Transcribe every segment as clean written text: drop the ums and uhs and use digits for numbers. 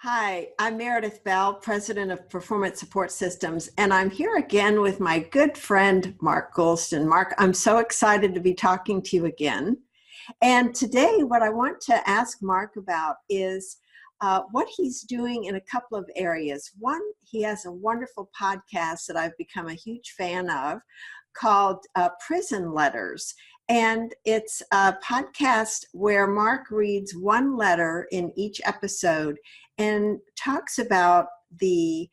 Hi, I'm Meredith Bell, President of Performance Support Systems, and I'm here again with my good friend, Mark Goulston. Mark, I'm so excited to be talking to you again. And today, what I want to ask Mark about is what he's doing in a couple of areas. One, he has a wonderful podcast that I've become a huge fan of called Prison Letters. And it's a podcast where Mark reads one letter in each episode and talks about the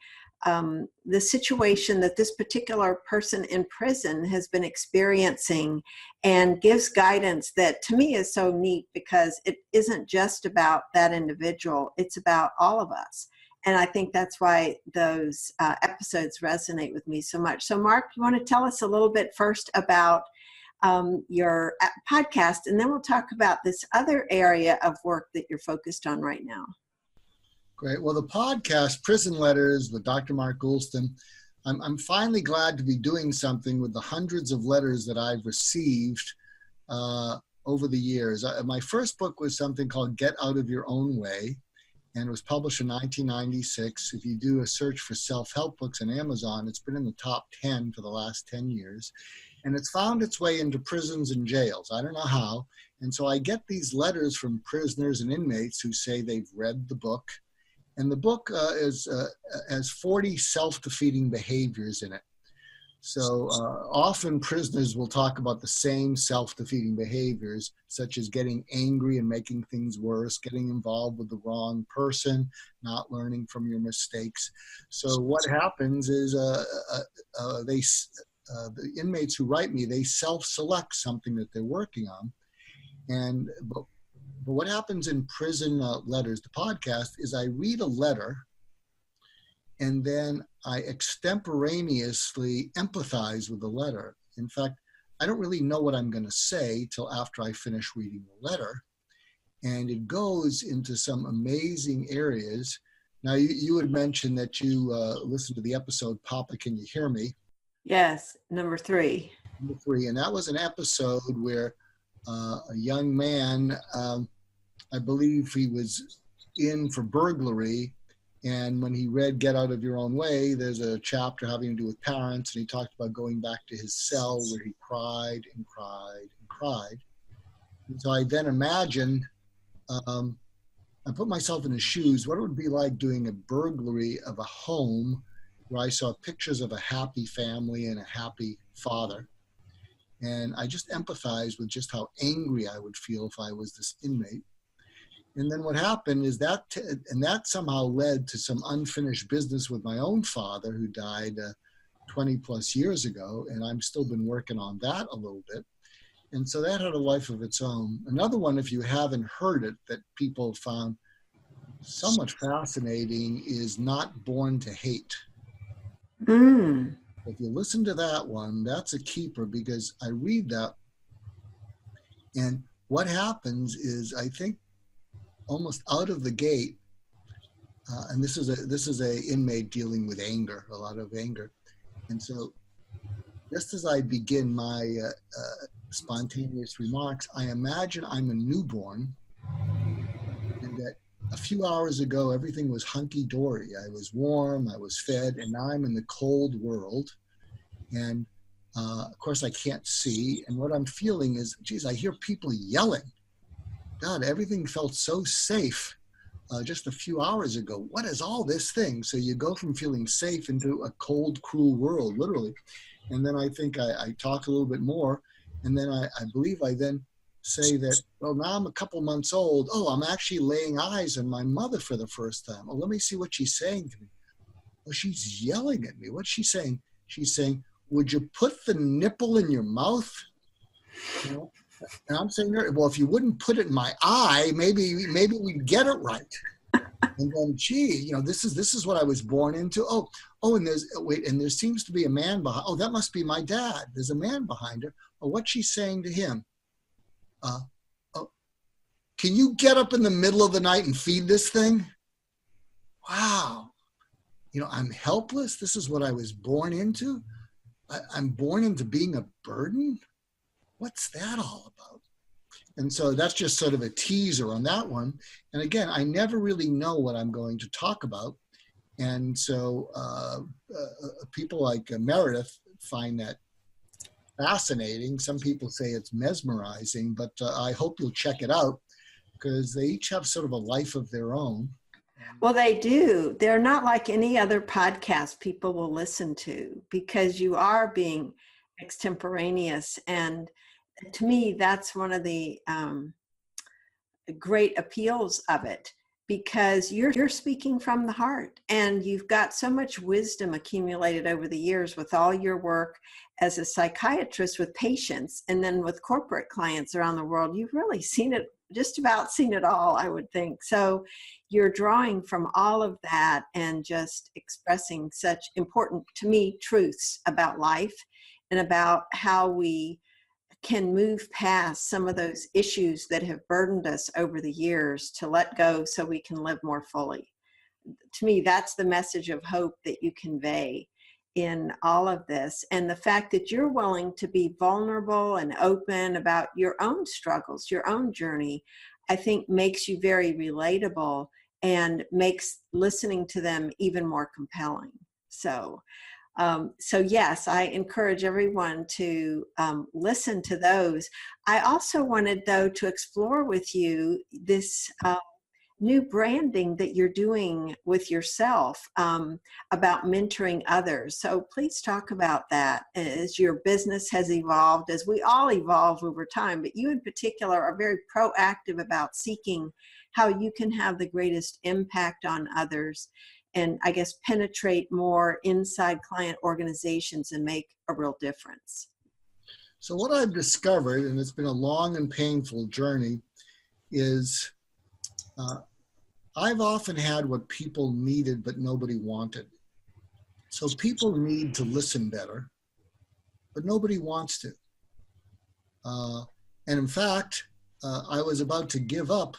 situation that this particular person in prison has been experiencing, and gives guidance that to me is so neat because it isn't just about that individual, it's about all of us. And I think that's why those episodes resonate with me so much. So Mark, you want to tell us a little bit first about your podcast, and then we'll talk about this other area of work that you're focused on right now. Great. Well, the podcast, Prison Letters with Dr. Mark Goulston, I'm finally glad to be doing something with the hundreds of letters that I've received over the years. My first book was something called Get Out of Your Own Way, and it was published in 1996. If you do a search for self-help books on Amazon, it's been in the top 10 for the last 10 years. And it's found its way into prisons and jails. I don't know how. And so I get these letters from prisoners and inmates who say they've read the book. And the book has 40 self-defeating behaviors in it. So often prisoners will talk about the same self-defeating behaviors, such as getting angry and making things worse, getting involved with the wrong person, not learning from your mistakes. So what happens is the inmates who write me, they self-select something that they're working on. But what happens in Prison Letters, the podcast, is I read a letter and then I extemporaneously empathize with the letter. In fact, I don't really know what I'm going to say till after I finish reading the letter. And it goes into some amazing areas. Now, you had mentioned that you listened to the episode, Papa, Can You Hear Me? Yes, number 3. Number 3, and that was an episode where a young man, I believe he was in for burglary, and when he read Get Out of Your Own Way, there's a chapter having to do with parents, and he talked about going back to his cell where he cried and cried and cried. And so I then imagined, I put myself in his shoes, what it would be like doing a burglary of a home where I saw pictures of a happy family and a happy father. And I just empathized with just how angry I would feel if I was this inmate. And then what happened is that somehow led to some unfinished business with my own father, who died 20 plus years ago. And I've still been working on that a little bit. And so that had a life of its own. Another one, if you haven't heard it, that people found so much fascinating is Not Born to Hate. Mm. If you listen to that one, that's a keeper, because I read that, and what happens is, I think almost out of the gate, and this is a inmate dealing with anger, a lot of anger, and so just as I begin my spontaneous remarks, I imagine I'm a newborn, and that a few hours ago, everything was hunky-dory. I was warm, I was fed, and now I'm in the cold world. And of course, I can't see. And what I'm feeling is, geez, I hear people yelling. God, everything felt so safe just a few hours ago. What is all this thing? So you go from feeling safe into a cold, cruel world, literally. And then I think I talk a little bit more. And then I believe I then say that, well, now I'm a couple months old. Oh, I'm actually laying eyes on my mother for the first time. Oh, let me see what she's saying to me. Oh, she's yelling at me. What's she saying? She's saying, would you put the nipple in your mouth? You know? And I'm saying, well, if you wouldn't put it in my eye, maybe we'd get it right. And then, gee, this is what I was born into. Oh, and there seems to be a man behind. Oh, that must be my dad. There's a man behind her. Oh, what's she saying to him? Can you get up in the middle of the night and feed this thing? Wow. I'm helpless. This is what I was born into. I'm born into being a burden. What's that all about? And so that's just sort of a teaser on that one. And again, I never really know what I'm going to talk about. And so people like Meredith find that fascinating. Some people say it's mesmerizing, but I hope you'll check it out because they each have sort of a life of their own. Well, they do. They're not like any other podcast people will listen to because you are being extemporaneous. And to me, that's one of the great appeals of it, because you're speaking from the heart, and you've got so much wisdom accumulated over the years with all your work as a psychiatrist with patients and then with corporate clients around the world. You've really seen it, just about seen it all, I would think. So you're drawing from all of that and just expressing such important, to me, truths about life and about how we can move past some of those issues that have burdened us over the years, to let go so we can live more fully. To me, that's the message of hope that you convey in all of this. And the fact that you're willing to be vulnerable and open about your own struggles, your own journey, I think makes you very relatable and makes listening to them even more compelling. So yes, I encourage everyone to listen to those. I also wanted, though, to explore with you this new branding that you're doing with yourself about mentoring others. So please talk about that as your business has evolved, as we all evolve over time, but you in particular are very proactive about seeking how you can have the greatest impact on others and, I guess, penetrate more inside client organizations and make a real difference. So what I've discovered, and it's been a long and painful journey, is I've often had what people needed but nobody wanted. So people need to listen better, but nobody wants to. And in fact, I was about to give up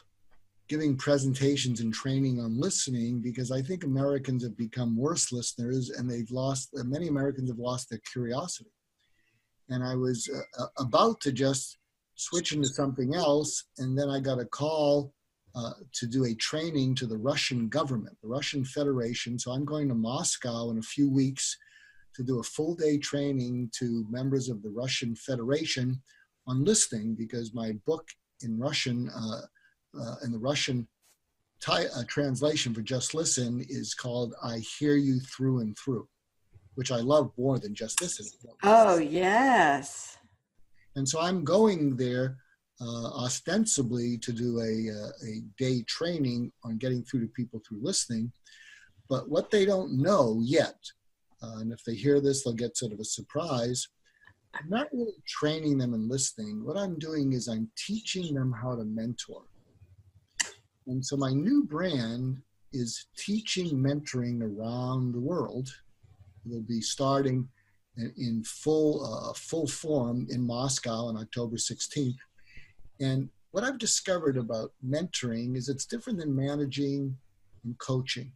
giving presentations and training on listening because I think Americans have become worse listeners, and many Americans have lost their curiosity. And I was about to just switch into something else, and then I got a call to do a training to the Russian government, the Russian Federation. So I'm going to Moscow in a few weeks to do a full day training to members of the Russian Federation on listening, because my book in Russian, in the Russian translation for Just Listen, is called I Hear You Through and Through, which I love more than Just Listen. Oh, yes. And so I'm going there ostensibly to do a day training on getting through to people through listening. But what they don't know yet, and if they hear this, they'll get sort of a surprise, I'm not really training them in listening. What I'm doing is I'm teaching them how to mentor. And so my new brand is teaching mentoring around the world. It'll be starting in full form in Moscow on October 16th. And what I've discovered about mentoring is it's different than managing and coaching.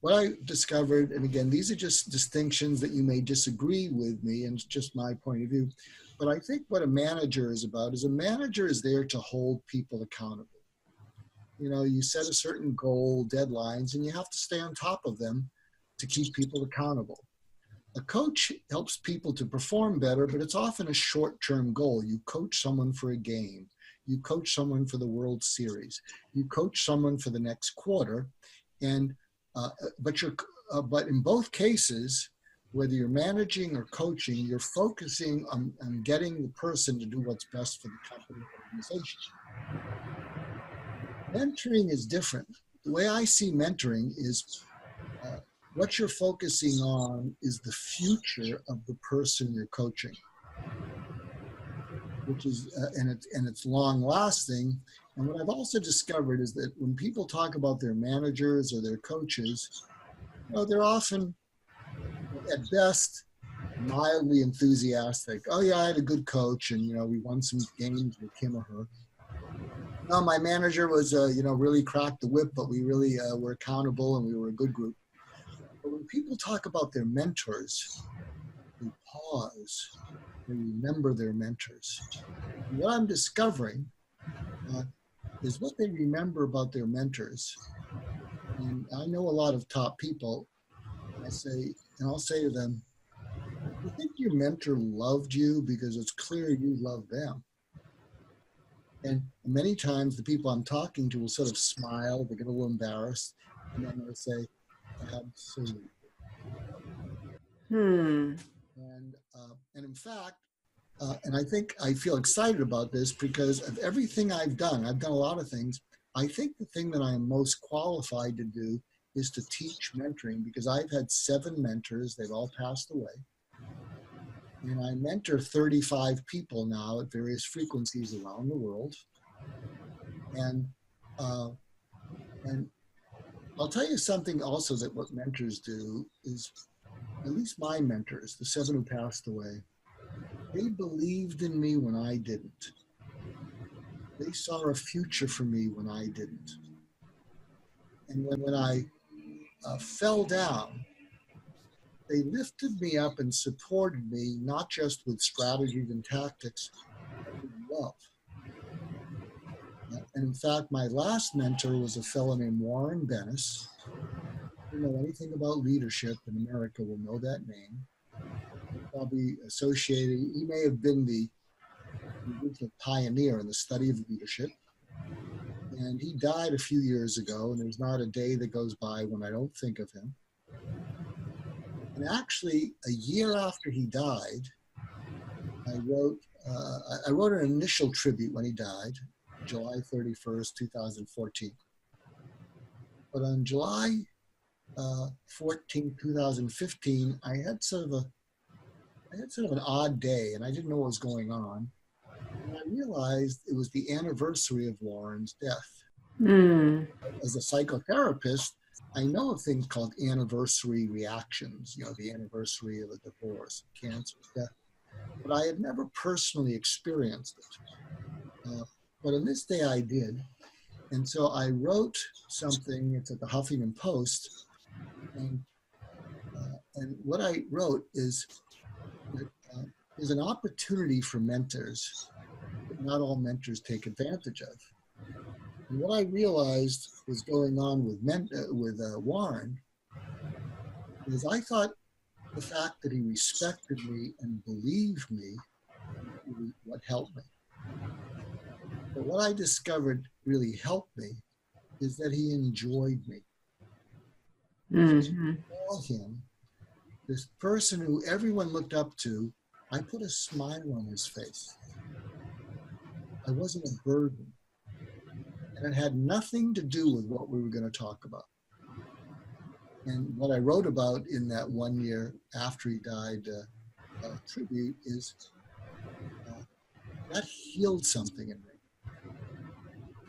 What I discovered, and again, these are just distinctions that you may disagree with me, and it's just my point of view, but I think what a manager is about is a manager is there to hold people accountable. You know, you set a certain goal, deadlines, and you have to stay on top of them to keep people accountable. A coach helps people to perform better, but it's often a short-term goal. You coach someone for a game. You coach someone for the World Series. You coach someone for the next quarter. And but in both cases, whether you're managing or coaching, you're focusing on getting the person to do what's best for the company or organization. Mentoring is different. The way I see mentoring is what you're focusing on is the future of the person you're coaching, which is and it's long lasting. And what I've also discovered is that when people talk about their managers or their coaches, you know, they're often at best mildly enthusiastic. Oh yeah, I had a good coach, and you know, we won some games with him or her. No, my manager was you know, really cracked the whip, but we really were accountable and we were a good group. But when people talk about their mentors, they pause they remember their mentors. And what I'm discovering is what they remember about their mentors. And I know a lot of top people. I'll say to them, you think your mentor loved you because it's clear you love them? And many times the people I'm talking to will sort of smile, they get a little embarrassed, and then they'll say, absolutely. And in fact, and I think I feel excited about this because of everything I've done a lot of things. I think the thing that I am most qualified to do is to teach mentoring, because I've had 7 mentors, they've all passed away. And I mentor 35 people now at various frequencies around the world. And I'll tell you something also, that what mentors do is, at least my mentors, the 7 who passed away, they believed in me when I didn't. They saw a future for me when I didn't. And when I fell down, they lifted me up and supported me, not just with strategies and tactics, but with love. And in fact, my last mentor was a fellow named Warren Bennis. If you know anything about leadership in America will know that name. Probably associated, he may have been the pioneer in the study of leadership. And he died a few years ago, and there's not a day that goes by when I don't think of him. And actually, a year after he died, I wrote an initial tribute when he died, July 31st, 2014. But on July 14, 2015, I had sort of an odd day, and I didn't know what was going on. And I realized it was the anniversary of Warren's death. As a psychotherapist, I know of things called anniversary reactions, the anniversary of a divorce, cancer, death. But I had never personally experienced it. But on this day I did. And so I wrote something, it's at the Huffington Post. And what I wrote is that there's an opportunity for mentors that not all mentors take advantage of. And what I realized was going on with Warren is I thought the fact that he respected me and believed me was what helped me. But what I discovered really helped me is that he enjoyed me. Mm-hmm. I saw him, this person who everyone looked up to, I put a smile on his face. I wasn't a burden. And it had nothing to do with what we were going to talk about. And what I wrote about in that 1 year after he died tribute is that healed something in me.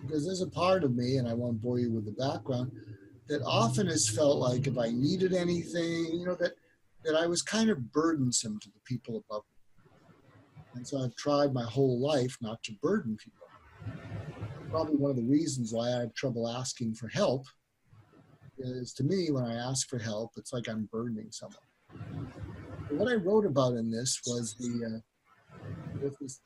Because there's a part of me, and I won't bore you with the background, that often has felt like if I needed anything, that I was kind of burdensome to the people above me. And so I've tried my whole life not to burden people. Probably one of the reasons why I have trouble asking for help is, to me, when I ask for help, it's like I'm burdening someone. But what I wrote about in this was this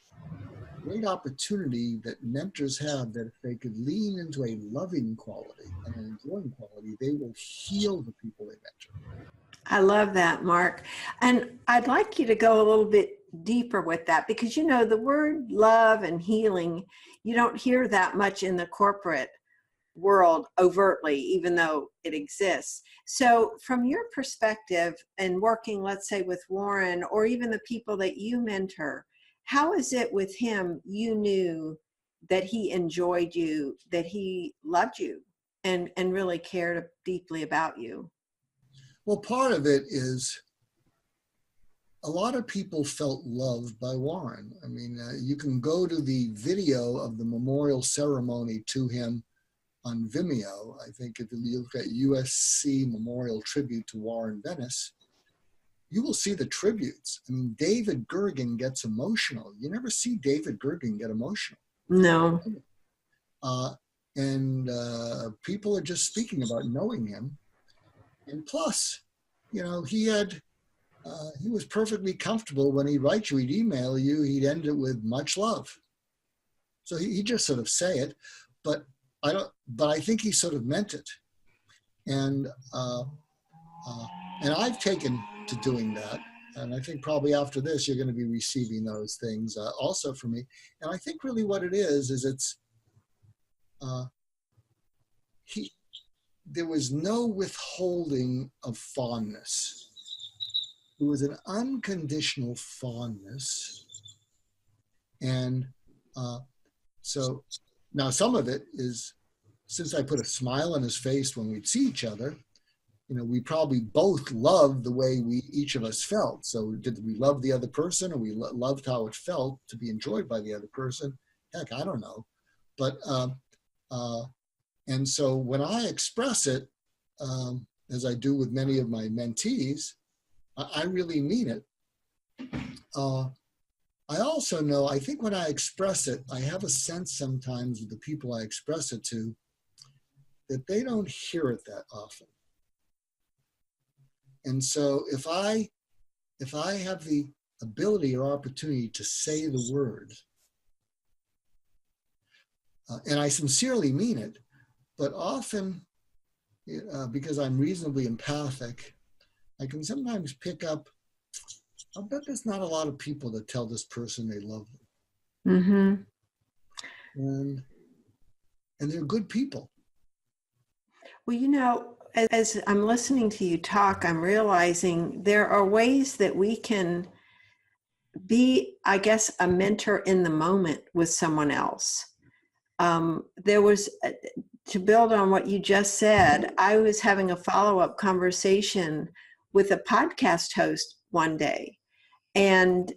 great opportunity that mentors have, that if they could lean into a loving quality and an enjoying quality, they will heal the people they mentor. I love that, Mark. And I'd like you to go a little bit deeper with that, because the word love and healing, you don't hear that much in the corporate world overtly, even though it exists. So from your perspective, and working, let's say, with Warren, or even the people that you mentor, how is it with him you knew that he enjoyed you, that he loved you, and really cared deeply about you? Well, part of it is a lot of people felt loved by Warren. I mean, you can go to the video of the memorial ceremony to him on Vimeo. I think if you look at USC Memorial Tribute to Warren Bennis, you will see the tributes. I mean, David Gergen gets emotional. You never see David Gergen get emotional. No. And people are just speaking about knowing him. And plus, he had he was perfectly comfortable when he'd write you, he'd email you, he'd end it with much love. So he just sort of say it, but I think he sort of meant it. And I've taken to doing that. And I think probably after this, you're going to be receiving those things also from me. And I think really what it is it's, there was no withholding of fondness. It was an unconditional fondness. And so now some of it is, since I put a smile on his face when we'd see each other, we probably both loved the way each of us felt. So did we love the other person, or we loved how it felt to be enjoyed by the other person? Heck, I don't know. But, and so when I express it, as I do with many of my mentees, I really mean it. I also know, I think when I express it, I have a sense sometimes with the people I express it to, that they don't hear it that often. And so if I have the ability or opportunity to say the word, and I sincerely mean it, but often, because I'm reasonably empathic, I can sometimes pick up, I'll bet there's not a lot of people that tell this person they love them. Mm-hmm. And they're good people. Well, as I'm listening to you talk, I'm realizing there are ways that we can be, I guess, a mentor in the moment with someone else. There was, to build on what you just said, I was having a follow-up conversation with a podcast host one day, and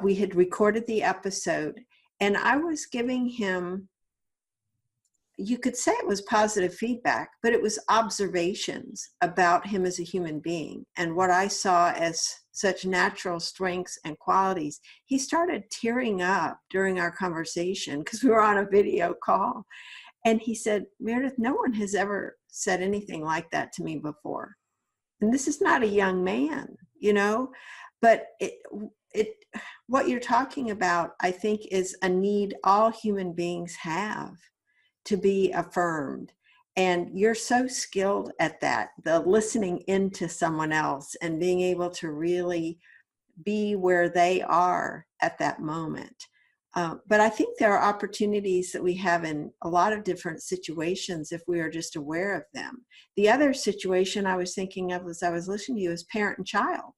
we had recorded the episode, and I was giving him, you could say it was positive feedback, but it was observations about him as a human being and what I saw as such natural strengths and qualities. He started tearing up during our conversation because we were on a video call. And he said, Meredith, no one has ever said anything like that to me before. And this is not a young man, but what you're talking about, I think, is a need all human beings have to be affirmed. And you're so skilled at that, the listening into someone else and being able to really be where they are at that moment. But I think there are opportunities that we have in a lot of different situations if we are just aware of them. The other situation I was thinking of as I was listening to you is parent and child.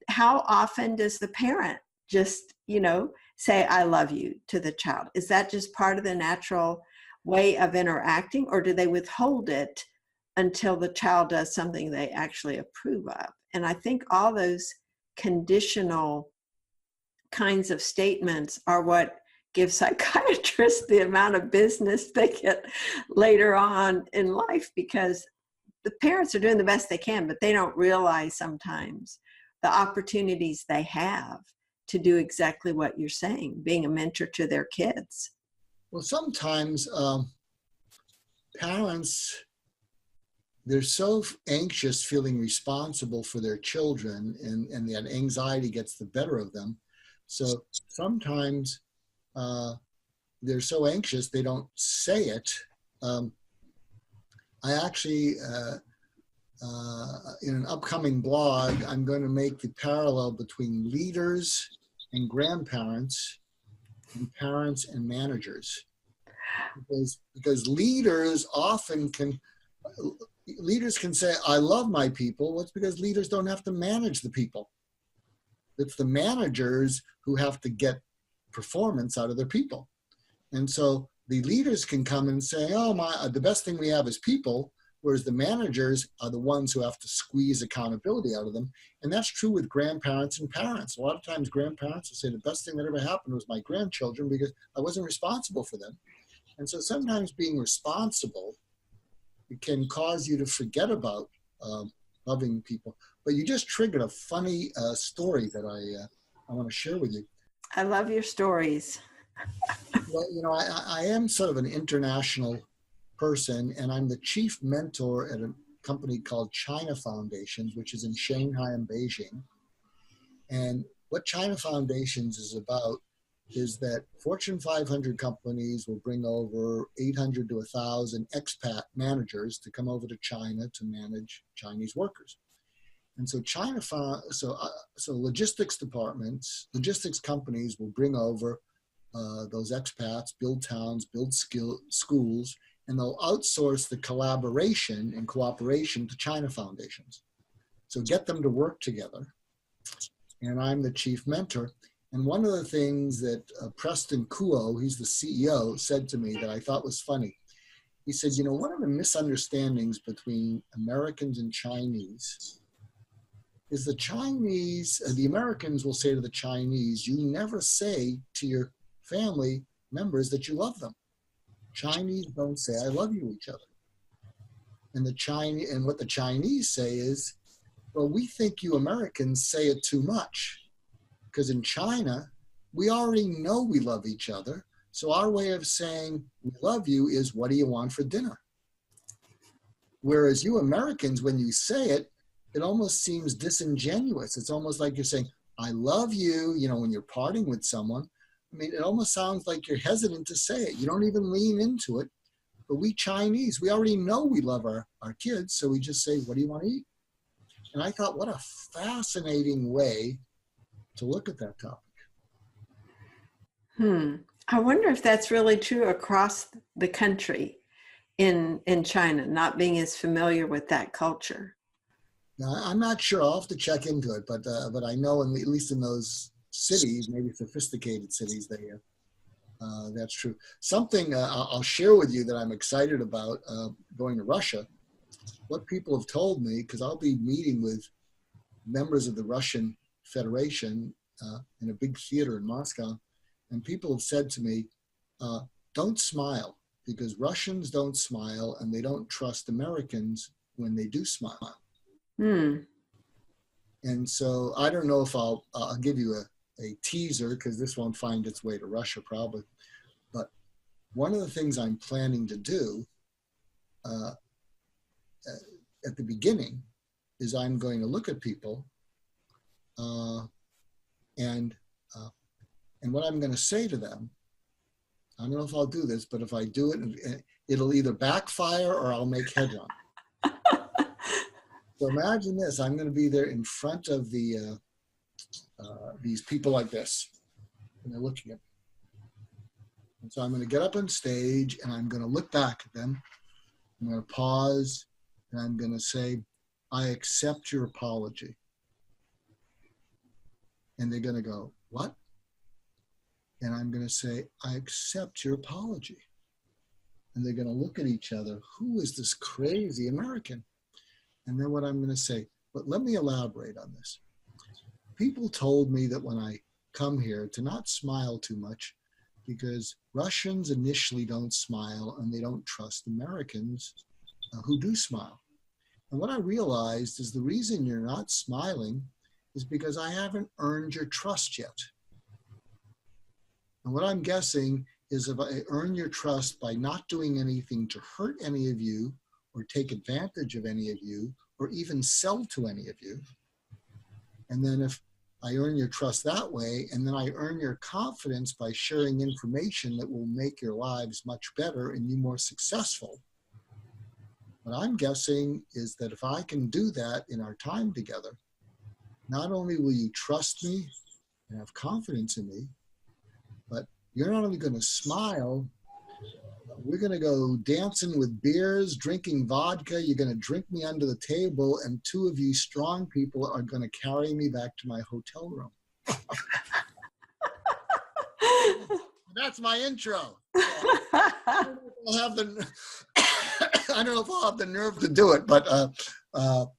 How often does the parent just, say, I love you to the child? Is that just part of the natural way of interacting, or do they withhold it until the child does something they actually approve of? And I think all those conditional kinds of statements are what give psychiatrists the amount of business they get later on in life, because the parents are doing the best they can, but they don't realize sometimes the opportunities they have to do exactly what you're saying, being a mentor to their kids. Well, sometimes parents, they're so anxious, feeling responsible for their children, and that anxiety gets the better of them. So sometimes they're so anxious, they don't say it. I actually, in an upcoming blog, I'm going to make the parallel between leaders and grandparents and parents and managers, because leaders often can say, I love my people. Well, it's because leaders don't have to manage the people. It's the managers who have to get performance out of their people. And so the leaders can come and say, the best thing we have is people, whereas the managers are the ones who have to squeeze accountability out of them. And that's true with grandparents and parents. A lot of times grandparents will say, the best thing that ever happened was my grandchildren because I wasn't responsible for them. And so sometimes being responsible can cause you to forget about loving people. But you just triggered a funny story that I want to share with you. I love your stories. Well, I am sort of an international person, and I'm the chief mentor at a company called China Foundations, which is in Shanghai and Beijing. And what China Foundations is about is that Fortune 500 companies will bring over 800 to 1,000 expat managers to come over to China to manage Chinese workers. And so logistics departments, logistics companies will bring over those expats, build towns, build schools, and they'll outsource the collaboration and cooperation to China Foundations. So get them to work together. And I'm the chief mentor. And one of the things that Preston Kuo, he's the CEO, said to me that I thought was funny. He said, you know, one of the misunderstandings between Americans and Chinese is the Americans will say to the Chinese, you never say to your family members that you love them. Chinese don't say, I love you, each other. And what the Chinese say is, well, we think you Americans say it too much. Because in China, we already know we love each other. So our way of saying we love you is, what do you want for dinner? Whereas you Americans, when you say it, it almost seems disingenuous. It's almost like you're saying, I love you, you know, when you're parting with someone. I mean, it almost sounds like you're hesitant to say it. You don't even lean into it. But we Chinese, we already know we love our kids. So we just say, what do you want to eat? And I thought, what a fascinating way to look at that topic. I wonder if that's really true across the country in China, not being as familiar with that culture. Now, I'm not sure. I'll have to check into it, but I know at least in those cities, maybe sophisticated cities, that's true. Something I'll share with you that I'm excited about going to Russia. What people have told me, because I'll be meeting with members of the Russian Federation in a big theater in Moscow, and people have said to me, don't smile, because Russians don't smile and they don't trust Americans when they do smile. And so I don't know if I'll give you a teaser, because this won't find its way to Russia probably. But one of the things I'm planning to do at the beginning is I'm going to look at people and what I'm going to say to them, I don't know if I'll do this, but if I do it, it'll either backfire or I'll make headlines. So imagine this, I'm going to be there in front of these people like this, and they're looking at me. And so I'm going to get up on stage and I'm going to look back at them. I'm going to pause and I'm going to say, I accept your apology. And they're going to go, what? And I'm going to say, I accept your apology. And they're going to look at each other. Who is this crazy American? And then what I'm going to say, but let me elaborate on this. People told me that when I come here to not smile too much, because Russians initially don't smile and they don't trust Americans who do smile. And what I realized is the reason you're not smiling is because I haven't earned your trust yet. And what I'm guessing is if I earn your trust by not doing anything to hurt any of you or take advantage of any of you or even sell to any of you, and then if I earn your trust that way, and then I earn your confidence by sharing information that will make your lives much better and you more successful. What I'm guessing is that if I can do that in our time together, not only will you trust me and have confidence in me, but you're not only going to smile, we're going to go dancing with beers, drinking vodka. You're going to drink me under the table, and two of you strong people are going to carry me back to my hotel room. That's my intro. I don't know if I'll have the nerve to do it, but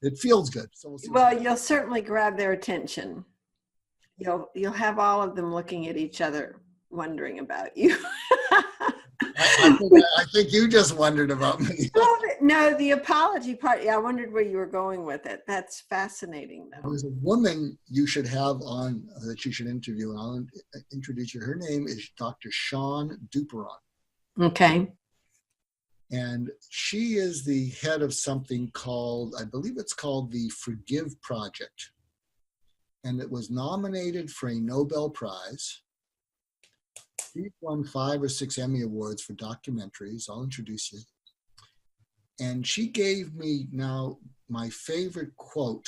it feels good. So well, you'll certainly grab their attention. You'll have all of them looking at each other, wondering about you. I think you just wondered about me. Well, no, the apology part. Yeah, I wondered where you were going with it. That's fascinating, though. There's a woman you should have on that you should interview, and I'll introduce you. Her name is Dr. Shawn Duperon. Okay. And she is the head of something called, I believe it's called the Forgive Project. and it was nominated for a Nobel Prize. She won 5 or 6 Emmy Awards for documentaries. I'll introduce you. And she gave me now my favorite quote,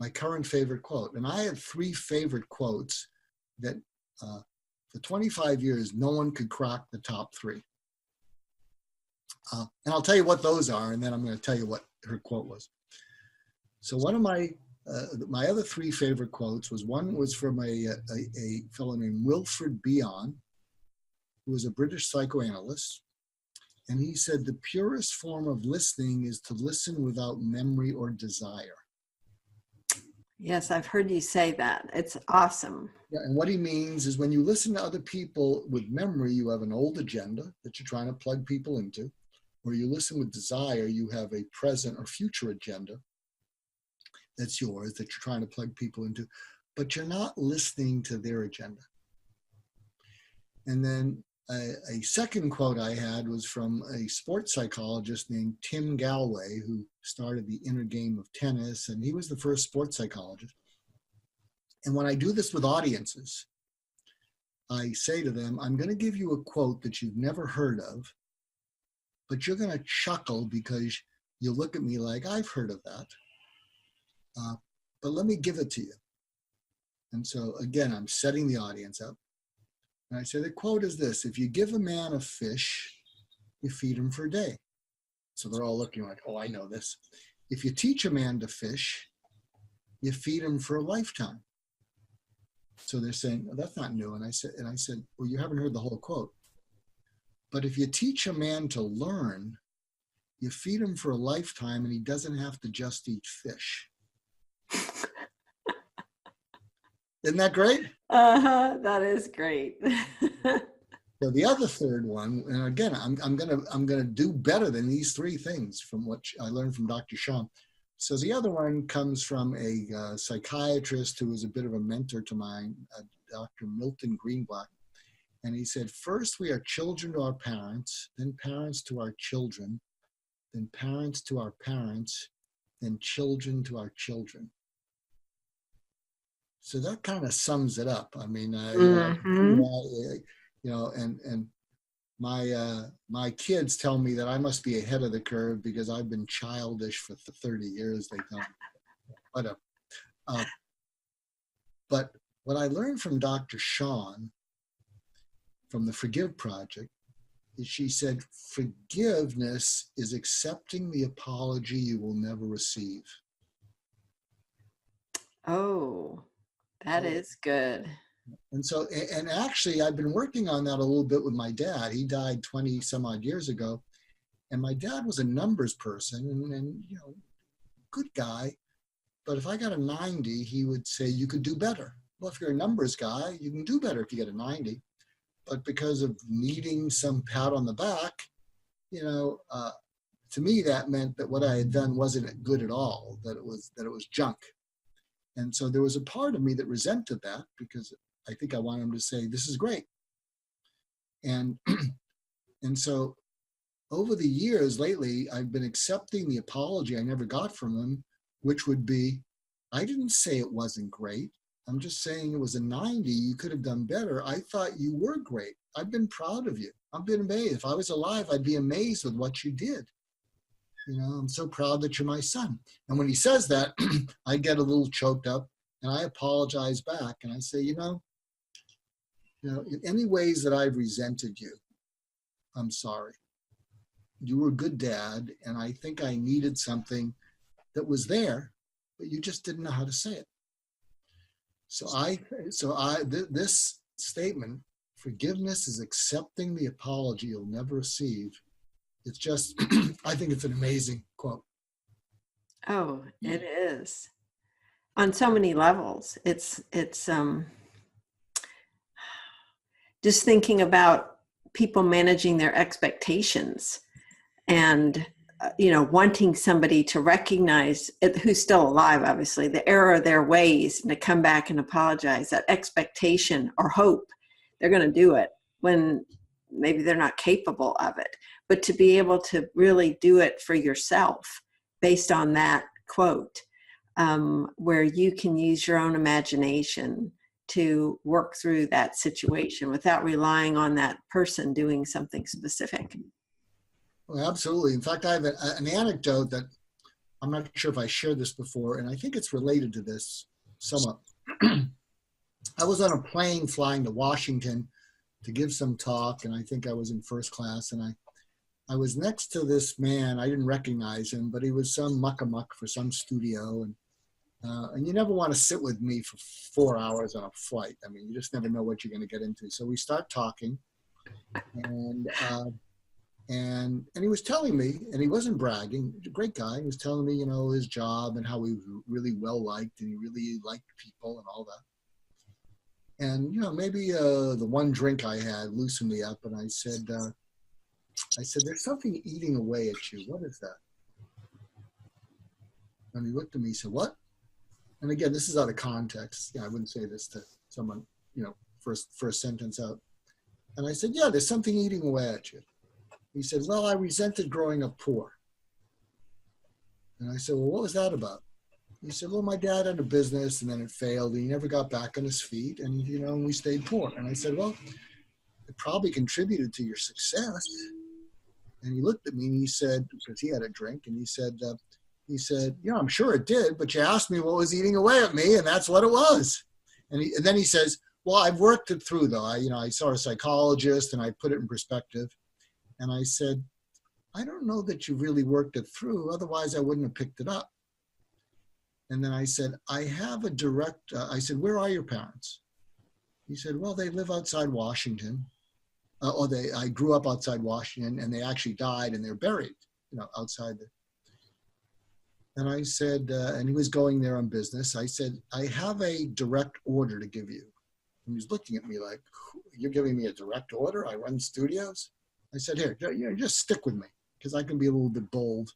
my current favorite quote. And I had 3 favorite quotes that for 25 years, no one could crack the top 3. And I'll tell you what those are, and then I'm going to tell you what her quote was. So one of my other 3 favorite quotes was, one was from a fellow named Wilfred Bion, who was a British psychoanalyst. And he said, the purest form of listening is to listen without memory or desire. Yes, I've heard you say that. It's awesome. Yeah, and what he means is when you listen to other people with memory, you have an old agenda that you're trying to plug people into. Or you listen with desire, you have a present or future agenda that's yours that you're trying to plug people into, but you're not listening to their agenda. And then a second quote I had was from a sports psychologist named Tim Galway, who started the Inner Game of Tennis, and he was the first sports psychologist. And when I do this with audiences, I say to them, I'm going to give you a quote that you've never heard of, but you're going to chuckle because you'll look at me like, I've heard of that. But let me give it to you. And so again, I'm setting the audience up. And I say, the quote is this: if you give a man a fish, you feed him for a day. So they're all looking like, oh, I know this. If you teach a man to fish, you feed him for a lifetime. So they're saying, oh, that's not new. And I said, well, you haven't heard the whole quote. But if you teach a man to learn, you feed him for a lifetime and he doesn't have to just eat fish. Isn't that great? That is great. So the other third one, and again, I'm gonna do better than these 3 things from what I learned from Dr. Sean. So the other one comes from a psychiatrist who was a bit of a mentor to mine, Dr. Milton Greenblatt. And he said, first we are children to our parents, then parents to our children, then parents to our parents, then children to our children. So that kind of sums it up. I mean, and my kids tell me that I must be ahead of the curve because I've been childish for 30 years. They tell me, whatever. But what I learned from Dr. Sean from the Forgive Project is she said, forgiveness is accepting the apology you will never receive. Oh, that is good. And so, and actually, I've been working on that a little bit with my dad. He died 20 some odd years ago. And my dad was a numbers person and good guy. But if I got a 90, he would say, you could do better. Well, if you're a numbers guy, you can do better if you get a 90. But because of needing some pat on the back, to me, that meant that what I had done wasn't good at all, that it was junk. And so there was a part of me that resented that because I think I wanted him to say, this is great. And so over the years lately, I've been accepting the apology I never got from him, which would be, I didn't say it wasn't great. I'm just saying it was a 90. You could have done better. I thought you were great. I've been proud of you. I've been amazed. If I was alive, I'd be amazed with what you did. I'm so proud that you're my son. And when he says that, I get a little choked up and I apologize back. And I say, in any ways that I've resented you, I'm sorry. You were a good dad. And I think I needed something that was there, but you just didn't know how to say it. This statement, forgiveness is accepting the apology you'll never receive. It's just, I think it's an amazing quote. Oh, it is. On so many levels. It's just thinking about people managing their expectations and, wanting somebody to recognize it, who's still alive, obviously, the error of their ways and to come back and apologize, that expectation or hope they're going to do it when maybe they're not capable of it. But to be able to really do it for yourself based on that quote, where you can use your own imagination to work through that situation without relying on that person doing something specific. Well, absolutely. In fact, I have an anecdote that I'm not sure if I shared this before, and I think it's related to this somewhat. I was on a plane flying to Washington to give some talk, and I think I was in first class, and I was next to this man. I didn't recognize him, but he was some muck-a-muck for some studio, and you never want to sit with me for 4 hours on a flight. I mean, you just never know what you're going to get into. So we start talking, and he was telling me, and he wasn't bragging, a great guy. He was telling me, his job and how he was really well liked, and he really liked people and all that. And maybe the one drink I had loosened me up, and I said, "There's something eating away at you. What is that?" And he looked at me. He said, "What?" And again, this is out of context. I wouldn't say this to someone, first sentence out. And I said, "Yeah, there's something eating away at you." He said, "Well, I resented growing up poor." And I said, "Well, what was that about?" He said, "Well, my dad had a business and then it failed and he never got back on his feet and, we stayed poor." And I said, "Well, it probably contributed to your success." And he looked at me and he said, because he had a drink, and he said, "I'm sure it did, but you asked me what was eating away at me, and that's what it was." And then he says, "Well, I've worked it through though. I saw a psychologist and I put it in perspective." And I said, "I don't know that you really worked it through. Otherwise I wouldn't have picked it up." And then I said, I said, "Where are your parents?" He said, "Well, they live outside Washington. I grew up outside Washington, and they actually died and they're buried, outside there." And I said, and he was going there on business. I said, "I have a direct order to give you." And he's looking at me like, "You're giving me a direct order? I run studios?" I said, "Here, just stick with me, because I can be a little bit bold."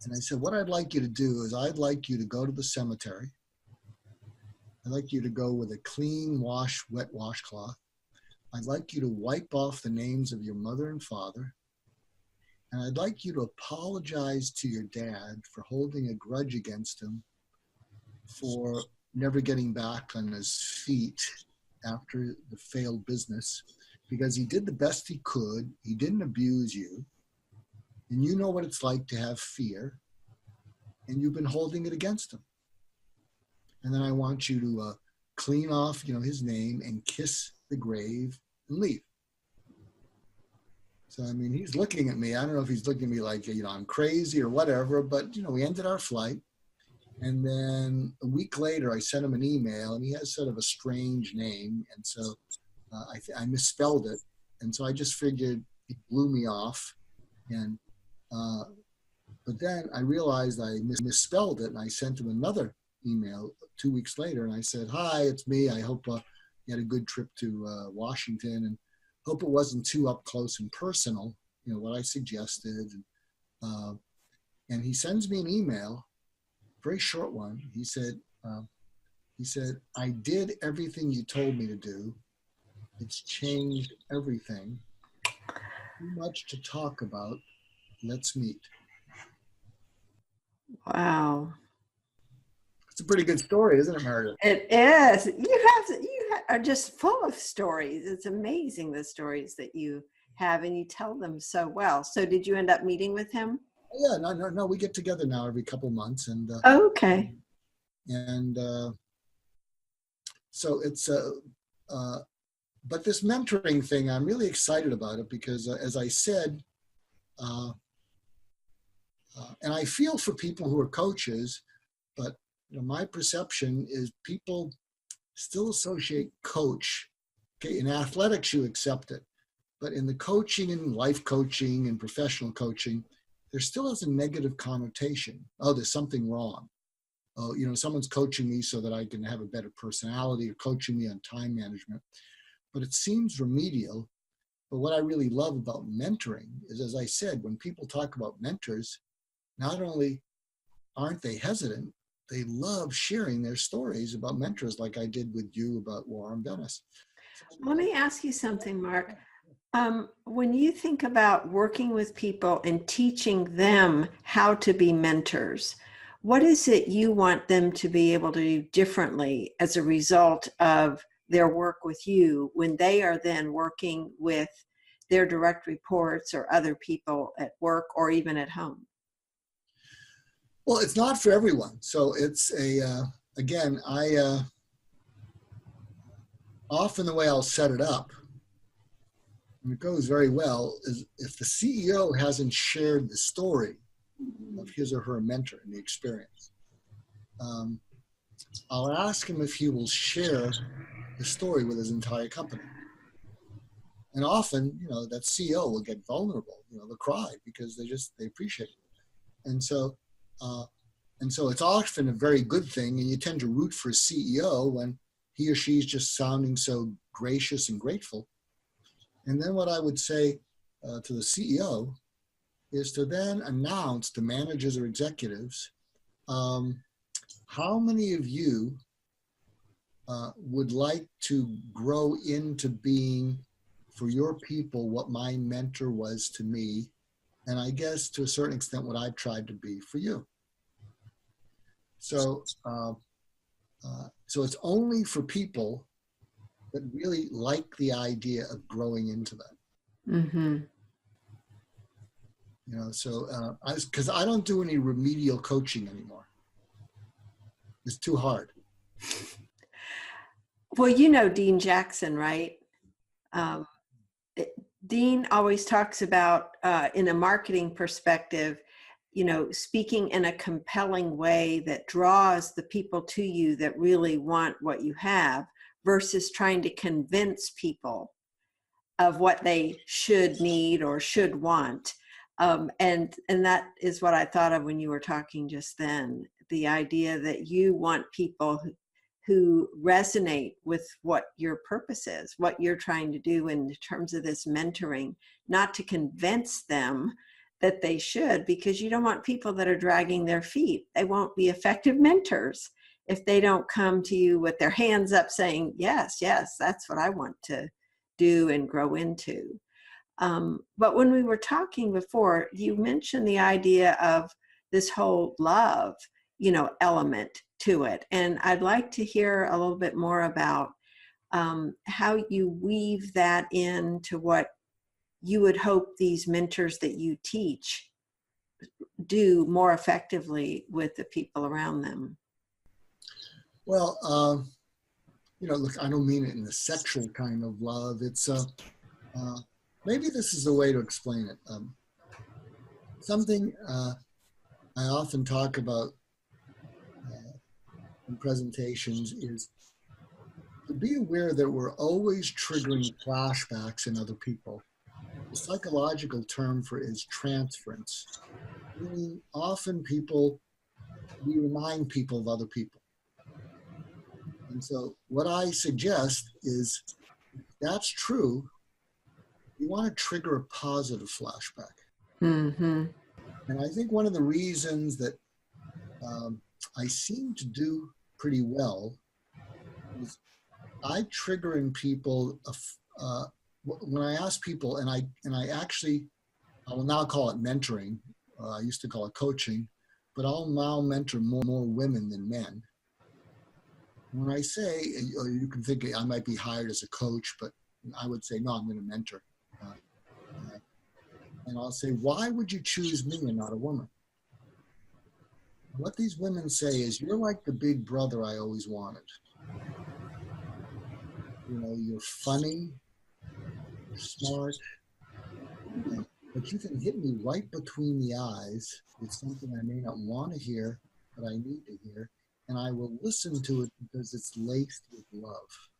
And I said, "What I'd like you to do is I'd like you to go to the cemetery. I'd like you to go with a clean wet washcloth. I'd like you to wipe off the names of your mother and father. And I'd like you to apologize to your dad for holding a grudge against him for never getting back on his feet after the failed business, because he did the best he could. He didn't abuse you. And you know what it's like to have fear, and you've been holding it against him. And then I want you to clean off, his name and kiss the grave and leave." So, I mean, he's looking at me. I don't know if he's looking at me like, I'm crazy or whatever, but, we ended our flight. And then a week later, I sent him an email, and he has sort of a strange name. And so I misspelled it. And so I just figured he blew me off. And but then I realized I misspelled it, and I sent him another email 2 weeks later, and I said, "Hi, it's me. I hope you had a good trip to Washington, and hope it wasn't too up close and personal, what I suggested." And he sends me an email, very short one. He said, "I did everything you told me to do. It's changed everything. Too much to talk about. Let's meet." Wow. It's a pretty good story, isn't it, Meredith? It is. You are just full of stories. It's amazing the stories that you have, and you tell them so well. So did you end up meeting with him? Yeah, no. We get together now every couple months, and Okay. And so it's but this mentoring thing, I'm really excited about it because, as I said, and I feel for people who are coaches, but my perception is people still associate coach. Okay, in athletics you accept it, but in the coaching and life coaching and professional coaching, there still has a negative connotation. Oh, there's something wrong. Oh, someone's coaching me so that I can have a better personality, or coaching me on time management. But it seems remedial. But what I really love about mentoring is, as I said, when people talk about mentors, not only aren't they hesitant, they love sharing their stories about mentors, like I did with you about Warren Bennis. Let me ask you something, Mark. When you think about working with people and teaching them how to be mentors, What is it you want them to be able to do differently as a result of their work with you when they are then working with their direct reports or other people at work or even at home? Well, it's not for everyone. So it's again, often the way I'll set it up, and it goes very well, is if the CEO hasn't shared the story of his or her mentor and the experience, I'll ask him if he will share the story with his entire company. And often, that CEO will get vulnerable, they'll cry because they appreciate it. And so it's often a very good thing, and you tend to root for a CEO when he or she's just sounding so gracious and grateful. And then what I would say to the CEO is to then announce to managers or executives, how many of you would like to grow into being, for your people, what my mentor was to me, and I guess to a certain extent what I've tried to be for you. So it's only for people that really like the idea of growing into that. Mm-hmm. Because I don't do any remedial coaching anymore. It's too hard. Well, you know Dean Jackson, right? Dean always talks about, in a marketing perspective, speaking in a compelling way that draws the people to you that really want what you have, versus trying to convince people of what they should need or should want. And that is what I thought of when you were talking just then, the idea that you want people who resonate with what your purpose is, what you're trying to do in terms of this mentoring, not to convince them that they should, because you don't want people that are dragging their feet. They won't be effective mentors if they don't come to you with their hands up saying, yes, that's what I want to do and grow into. But when we were talking before, you mentioned the idea of this whole love, element to it. And I'd like to hear a little bit more about how you weave that into what you would hope these mentors that you teach do more effectively with the people around them. Well, look, I don't mean it in a sexual kind of love. It's maybe this is the way to explain it. Something I often talk about in presentations is to be aware that we're always triggering flashbacks in other people. The psychological term for it is transference. Meaning often we remind people of other people. And so what I suggest is, if that's true, you want to trigger a positive flashback. Mm-hmm. And I think one of the reasons that I seem to do pretty well is I trigger in people when I ask people, and I will now call it mentoring. I used to call it coaching, but I'll now mentor more women than men. When I say, you can think I might be hired as a coach, but I would say, no, I'm going to mentor. And I'll say, why would you choose me and not a woman? What these women say is, you're like the big brother I always wanted. You're funny, you're smart, but you can hit me right between the eyes with something I may not want to hear, but I need to hear, and I will listen to it because it's laced with love.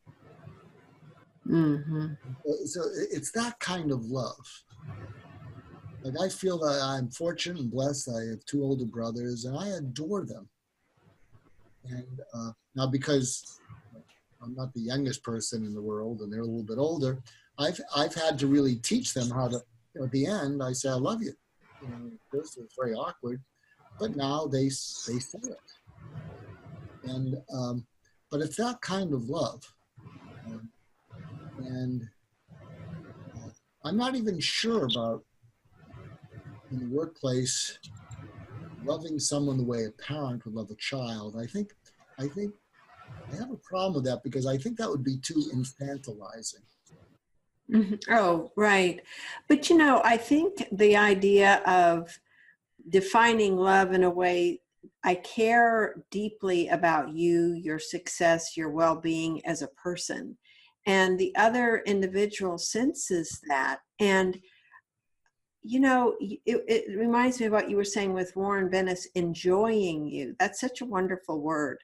Mm-hmm. So it's that kind of love. Like, I feel that I'm fortunate and blessed. I have two older brothers, and I adore them. And now, because I'm not the youngest person in the world, and they're a little bit older, I've had to really teach them how to. At the end, I say, "I love you." This is very awkward, but now they say it. And but it's that kind of love, and I'm not even sure about in the workplace loving someone the way a parent would love a child. I think I have a problem with that because I think that would be too infantilizing. Oh, right. But I think the idea of defining love in a way, I care deeply about you, your success, your well-being as a person. And the other individual senses that. And, it reminds me of what you were saying with Warren Bennis, enjoying you. That's such a wonderful word,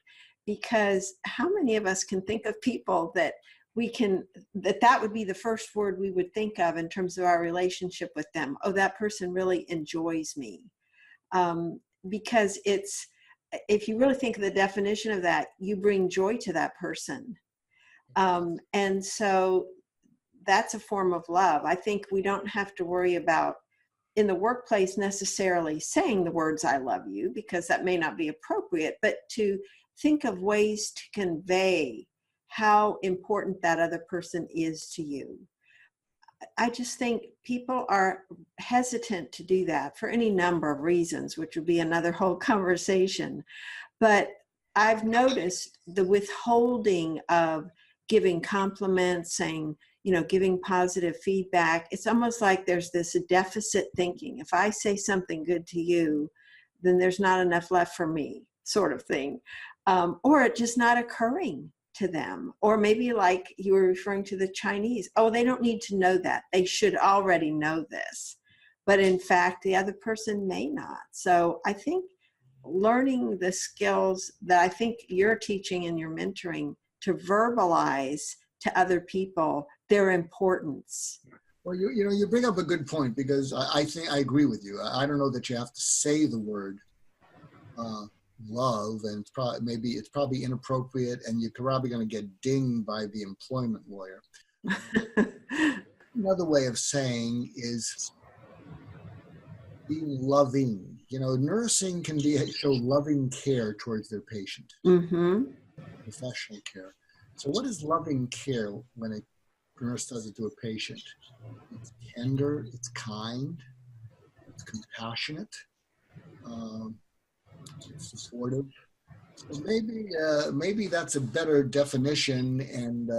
because how many of us can think of people that that would be the first word we would think of in terms of our relationship with them? Oh, that person really enjoys me. Because if you really think of the definition of that, you bring joy to that person. And so that's a form of love. I think we don't have to worry about in the workplace necessarily saying the words "I love you," because that may not be appropriate, but to think of ways to convey how important that other person is to you. I just think people are hesitant to do that for any number of reasons, which would be another whole conversation. But I've noticed the withholding of giving compliments, saying, giving positive feedback. It's almost like there's this deficit thinking. If I say something good to you, then there's not enough left for me, sort of thing. Or it just not occurring to them. Or maybe like you were referring to the Chinese. Oh, they don't need to know that. They should already know this. But in fact, the other person may not. So I think learning the skills that I think you're teaching and you're mentoring to verbalize to other people their importance. Well, you bring up a good point, because I think I agree with you. I don't know that you have to say the word love, and it's probably inappropriate, and you're probably going to get dinged by the employment lawyer. Another way of saying is being loving. Nursing can show loving care towards their patient. Mm-hmm. Professional care. So what is loving care when a nurse does it to a patient? It's tender, it's kind, it's compassionate, it's supportive. So maybe that's a better definition, and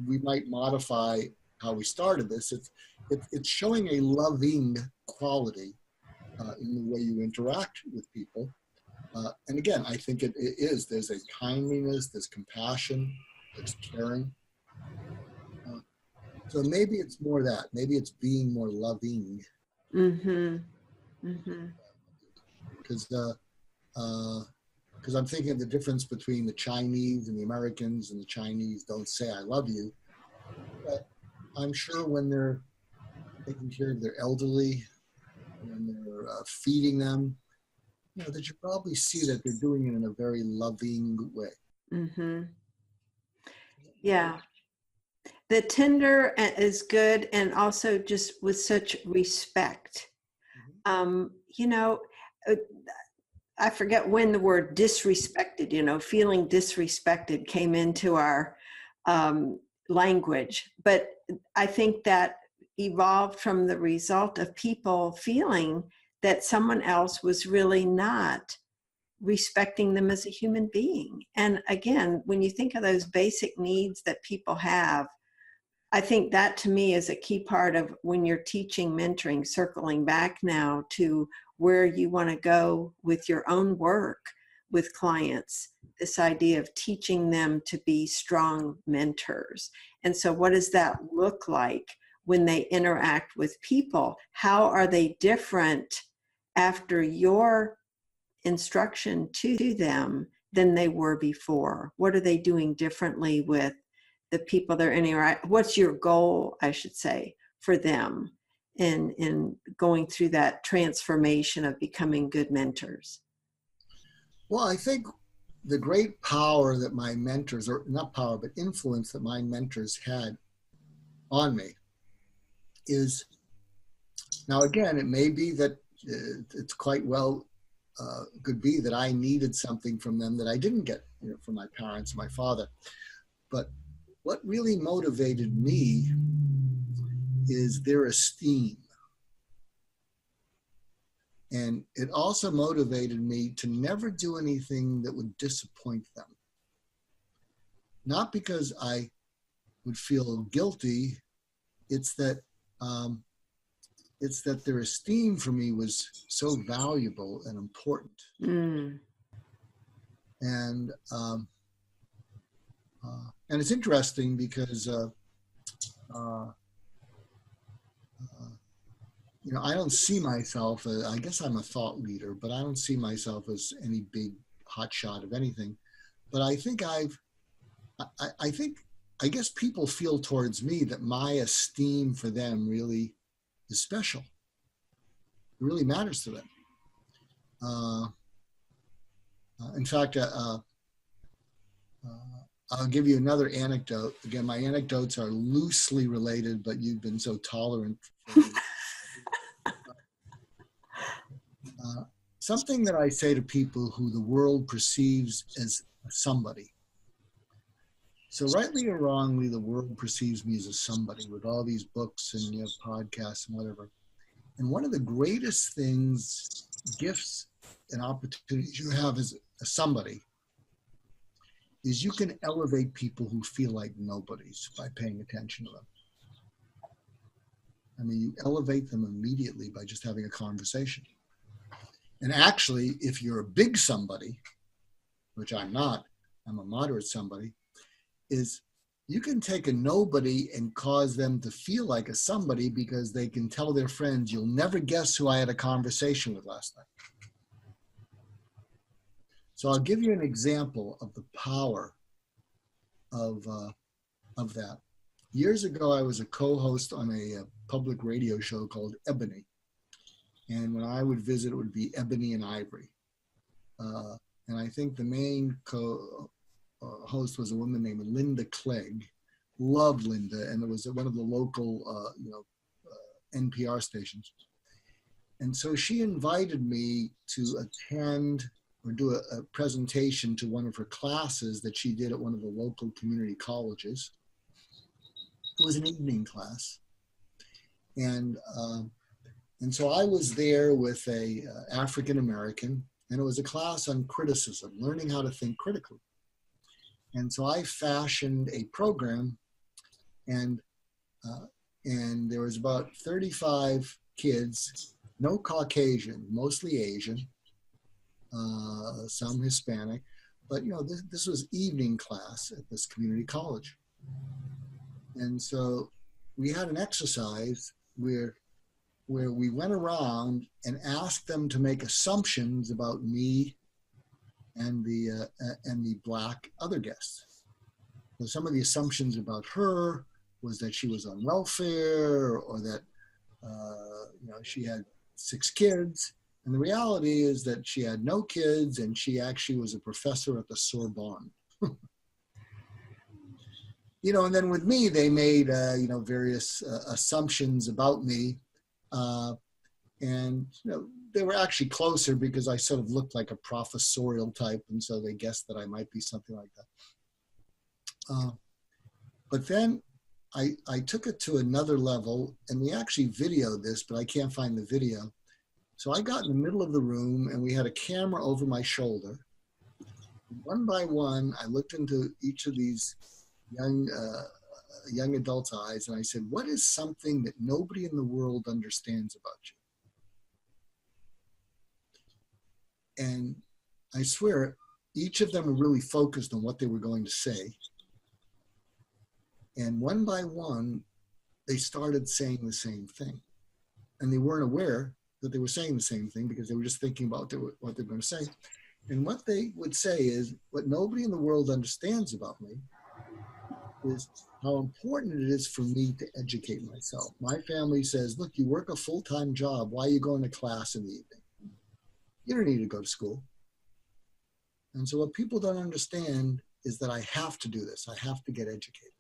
we might modify how we started this. It's showing a loving quality in the way you interact with people. And again, I think it is. There's a kindliness, there's compassion, there's caring. So maybe it's more that. Maybe it's being more loving. Mm-hmm. Mm-hmm. Because I'm thinking of the difference between the Chinese and the Americans, and the Chinese don't say "I love you." But I'm sure when they're taking care of their elderly, when they're feeding them, that you probably see that they're doing it in a very loving way. Mm-hmm. Yeah. The tender is good, and also just with such respect. I forget when the word disrespected, feeling disrespected came into our language. But I think that evolved from the result of people feeling that someone else was really not respecting them as a human being. And again, when you think of those basic needs that people have, I think that to me is a key part of when you're teaching mentoring, circling back now to where you want to go with your own work with clients, this idea of teaching them to be strong mentors. And so what does that look like when they interact with people? How are they different after your instruction to them than they were before? What are they doing differently with the people they're interacting? What's your goal, I should say, for them in going through that transformation of becoming good mentors? Well, I think the great power that my mentors, or not power, but influence that my mentors had on me is, now again, it may be that it's quite well could be that I needed something from them that I didn't get from my parents, my father. But what really motivated me is their esteem. And it also motivated me to never do anything that would disappoint them. Not because I would feel guilty, it's that their esteem for me was so valuable and important. And it's interesting because I don't see myself as, I guess I'm a thought leader, but I don't see myself as any big hotshot of anything. But I guess people feel towards me that my esteem for them really is special. It really matters to them. In fact, I'll give you another anecdote. Again, my anecdotes are loosely related, but you've been so tolerant. Something that I say to people who the world perceives as somebody. So rightly or wrongly, the world perceives me as a somebody with all these books and podcasts and whatever. And one of the greatest things, gifts and opportunities you have as a somebody is you can elevate people who feel like nobodies by paying attention to them. I mean, you elevate them immediately by just having a conversation. And actually, if you're a big somebody, which I'm not, I'm a moderate somebody, is you can take a nobody and cause them to feel like a somebody because they can tell their friends, you'll never guess who I had a conversation with last night. So I'll give you an example of the power of that. Years ago, I was a co-host on a public radio show called Ebony. And when I would visit, it would be Ebony and Ivory. And I think the main host was a woman named Linda Clegg. Loved Linda, and it was at one of the local NPR stations. And so she invited me to attend or do a presentation to one of her classes that she did at one of the local community colleges. It was an evening class. And so I was there with a African-American, and it was a class on criticism, learning how to think critically. And so I fashioned a program, and there was about 35 kids, no Caucasian, mostly Asian, some Hispanic, but this was evening class at this community college. And so we had an exercise where we went around and asked them to make assumptions about me and the Black other guests. So some of the assumptions about her was that she was on welfare, or that she had 6 kids. And the reality is that she had no kids, and she actually was a professor at the Sorbonne. And then with me, they made various assumptions about me, and they were actually closer because I sort of looked like a professorial type, and so they guessed that I might be something like that. But then I took it to another level, and we actually videoed this, but I can't find the video. So I got in the middle of the room, and we had a camera over my shoulder. One by one, I looked into each of these young adults' eyes, and I said, what is something that nobody in the world understands about you? And I swear, each of them were really focused on what they were going to say. And one by one, they started saying the same thing. And they weren't aware that they were saying the same thing because they were just thinking about what they were going to say. And what they would say is, what nobody in the world understands about me is how important it is for me to educate myself. My family says, look, you work a full-time job. Why are you going to class in the evening? You don't need to go to school. And so what people don't understand is that I have to do this. I have to get educated.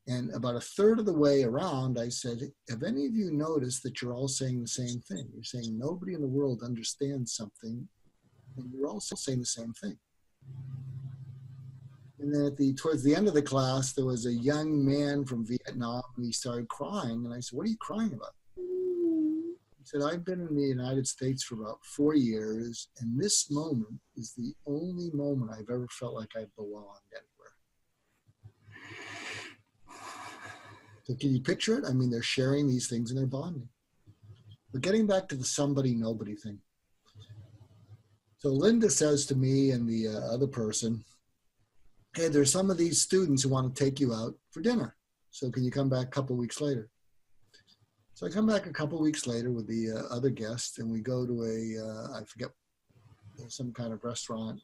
And about a third of the way around, I said, have any of you noticed that you're all saying the same thing? You're saying nobody in the world understands something, and you're also saying the same thing. And then towards the end of the class, there was a young man from Vietnam, and he started crying. And I said, what are you crying about? He said, I've been in the United States for about 4 years, and this moment is the only moment I've ever felt like I belonged anywhere. So can you picture it? I mean, they're sharing these things and they're bonding. But getting back to the somebody, nobody thing. So Linda says to me and the other person, hey, there's some of these students who want to take you out for dinner. So can you come back a couple of weeks later? So I come back a couple of weeks later with the other guest, and we go to I forget, some kind of restaurant.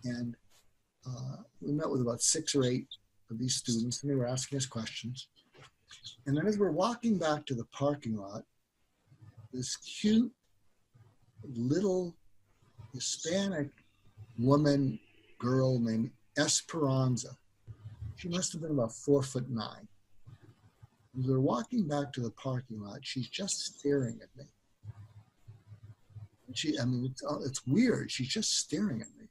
And we met with about 6 or 8 of these students, and they were asking us questions. And then as we're walking back to the parking lot, this cute little Hispanic girl named Esperanza. She must have been about 4'9". As we're walking back to the parking lot, she's just staring at me. It's weird. She's just staring at me.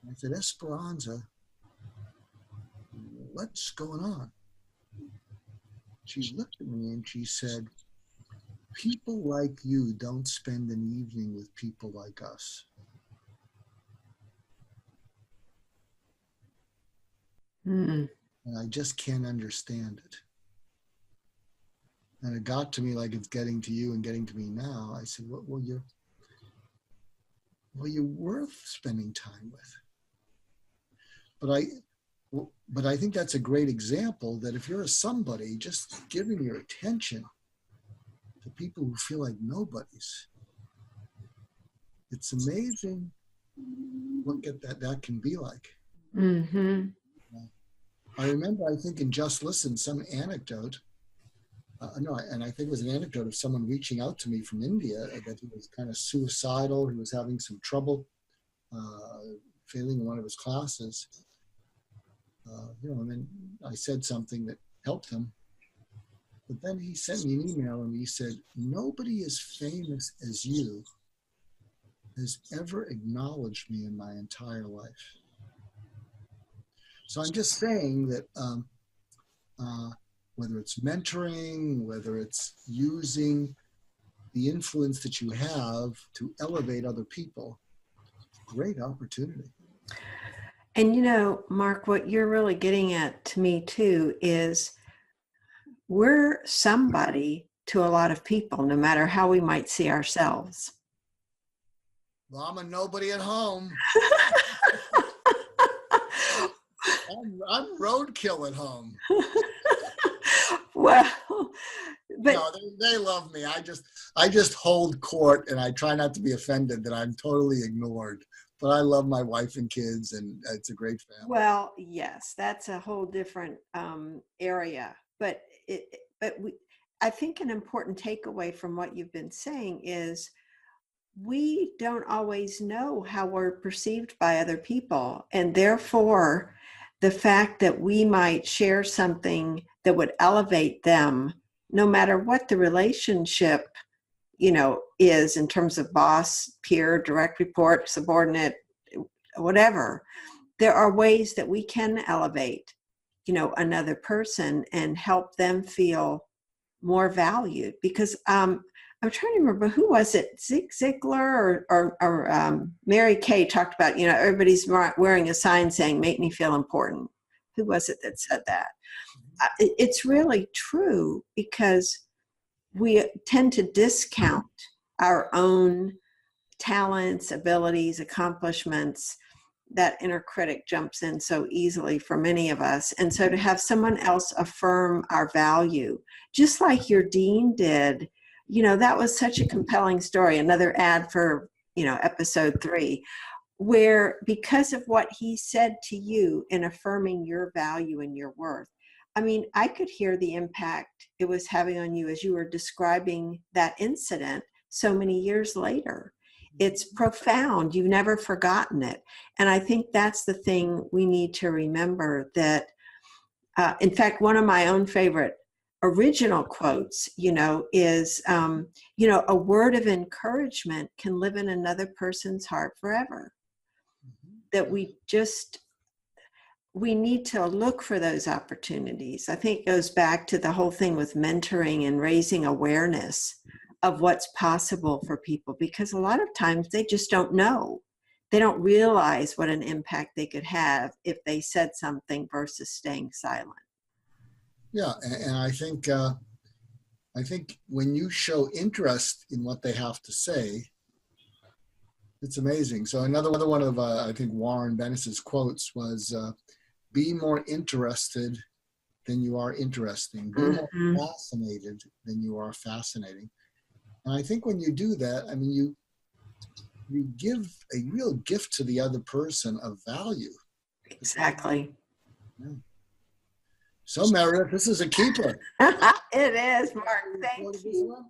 And I said, Esperanza, what's going on? She looked at me and she said, people like you don't spend an evening with people like us. Mm. And I just can't understand it. And it got to me like it's getting to you and getting to me now. I said, well, you're worth spending time with. But I think that's a great example that if you're a somebody, just giving your attention to people who feel like nobodies, it's amazing what that can be like. Mm-hmm. I remember, I think in Just Listen, some anecdote, and I think it was an anecdote of someone reaching out to me from India that he was kind of suicidal, he was having some trouble failing in one of his classes. And then I said something that helped him. But then he sent me an email and he said, nobody as famous as you has ever acknowledged me in my entire life. So I'm just saying that whether it's mentoring, whether it's using the influence that you have to elevate other people, great opportunity. And Mark, what you're really getting at to me too is we're somebody to a lot of people, no matter how we might see ourselves. Well, I'm a nobody at home. I'm roadkill at home. Well, but no, they love me. I just hold court, and I try not to be offended that I'm totally ignored. But I love my wife and kids, and it's a great family. Well, yes, that's a whole different area. But I think an important takeaway from what you've been saying is we don't always know how we're perceived by other people, and therefore the fact that we might share something that would elevate them, no matter what the relationship, is in terms of boss, peer, direct report, subordinate, whatever, there are ways that we can elevate, another person and help them feel more valued. Because I'm trying to remember, who was it? Zig Ziglar or Mary Kay talked about, everybody's wearing a sign saying, make me feel important. Who was it that said that? It's really true, because we tend to discount our own talents, abilities, accomplishments. That inner critic jumps in so easily for many of us. And so to have someone else affirm our value, just like your dean did, that was such a compelling story. Another ad for, episode 3, where because of what he said to you in affirming your value and your worth, I could hear the impact it was having on you as you were describing that incident so many years later. It's profound. You've never forgotten it. And I think that's the thing we need to remember, that, in fact, one of my own favorite original quotes, is, a word of encouragement can live in another person's heart forever. That we need to look for those opportunities. I think it goes back to the whole thing with mentoring and raising awareness of what's possible for people, because a lot of times they just don't know. They don't realize what an impact they could have if they said something versus staying silent. Yeah, and I think when you show interest in what they have to say, it's amazing. So another one of I think Warren Bennis's quotes was, "Be more interested than you are interesting. Be more fascinated than you are fascinating." And I think when you do that, I mean, you give a real gift to the other person of value. Exactly. Yeah. So Meredith, this is a keeper. It is, Mark. Thank you.